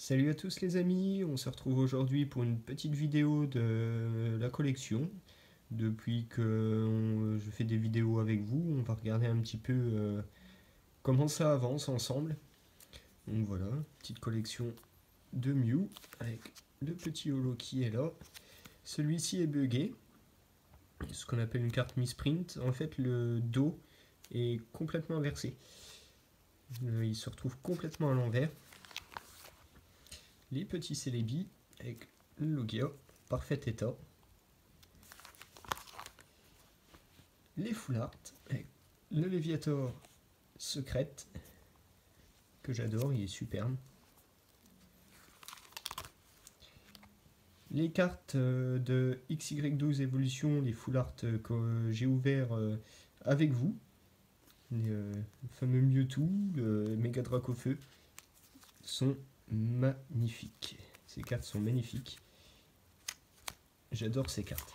Salut à tous les amis, on se retrouve aujourd'hui pour une petite vidéo de la collection. Depuis que je fais des vidéos avec vous, on va regarder un petit peu comment ça avance ensemble. Donc voilà, petite collection de Mew avec le petit holo qui est là. Celui-ci est buggé, ce qu'on appelle une carte misprint. En fait, le dos est complètement inversé. Il se retrouve complètement à l'envers. Les petits Celebi avec le Logia, parfait état. Les Full Art avec le Léviator secrète, que j'adore, il est superbe. Les cartes de XY12 Evolution, les Full Art que j'ai ouvert avec vous. Le fameux Mewtwo, le Mega Dracofeu, sont magnifiques. Ces cartes sont magnifiques. J'adore ces cartes.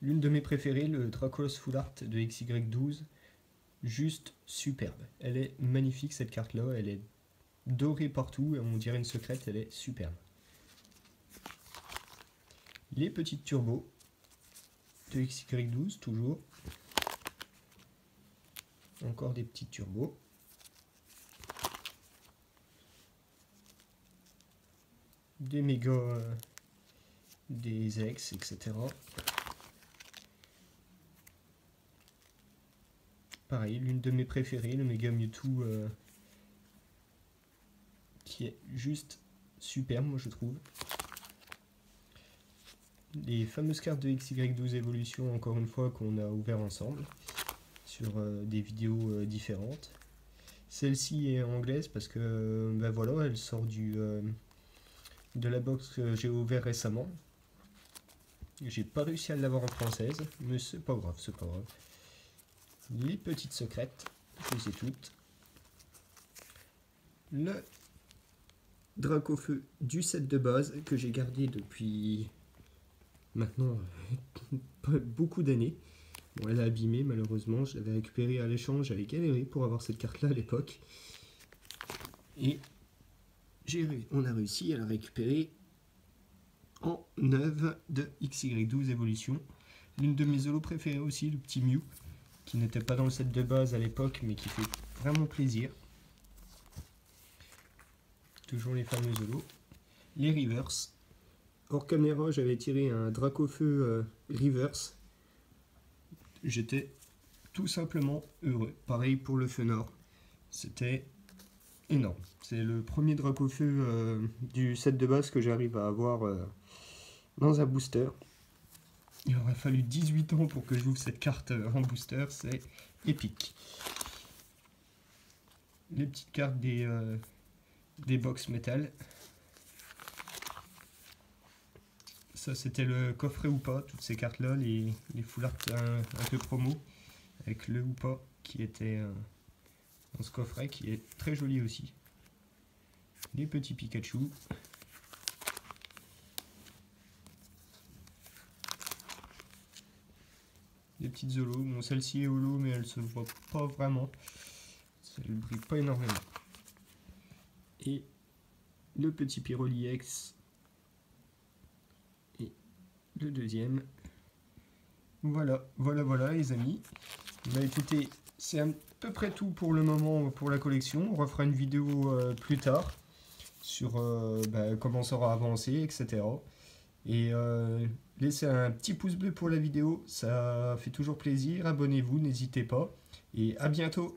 L'une de mes préférées, le Dracolos Full Art de XY12. Juste superbe. Elle est magnifique cette carte là. Elle est dorée partout. Et on dirait une secrète. Elle est superbe. Les petites turbos de XY12 toujours. Encore des petites turbos. Des méga, des ex, etc. Pareil, l'une de mes préférées, le Mega Mewtwo, qui est juste superbe, moi je trouve. Les fameuses cartes de XY12 Evolution, encore une fois, qu'on a ouvert ensemble, sur des vidéos différentes. Celle-ci est anglaise parce que, ben voilà, elle sort de la box que j'ai ouvert récemment. J'ai pas réussi à l'avoir en française, mais c'est pas grave, c'est pas grave. Les petites secrètes, je les ai toutes. Le Dracofeu du set de base que j'ai gardé depuis maintenant beaucoup d'années. Bon, elle a abîmé malheureusement, je l'avais récupérée à l'échange, j'avais galéré pour avoir cette carte là à l'époque. Et on a réussi à la récupérer en neuve de XY12 Evolution. L'une de mes holos préférées aussi, le petit Mew, qui n'était pas dans le set de base à l'époque, mais qui fait vraiment plaisir. Toujours les fameux holos. Les reverse. Hors caméra, j'avais tiré un Dracofeu reverse. J'étais tout simplement heureux. Pareil pour le Fenor. C'était énorme. C'est le premier Dracofeu du set de base que j'arrive à avoir dans un booster. Il aurait fallu 18 ans pour que j'ouvre cette carte en booster, c'est épique. Les petites cartes des box métal. Ça c'était le coffret ou pas, toutes ces cartes là, les full art un peu promo, avec le ou pas qui était dans ce coffret, qui est très joli aussi. Les petits Pikachu. Des petites holos. Bon, celle-ci est holo, mais elle se voit pas vraiment. Elle brille pas énormément. Et le petit Pyroli X. Et le deuxième. Voilà les amis. Bah écoutez, c'est à peu près tout pour le moment pour la collection. On refera une vidéo plus tard sur comment ça aura avancé, etc. Et laissez un petit pouce bleu pour la vidéo, ça fait toujours plaisir. Abonnez-vous, n'hésitez pas. Et à bientôt!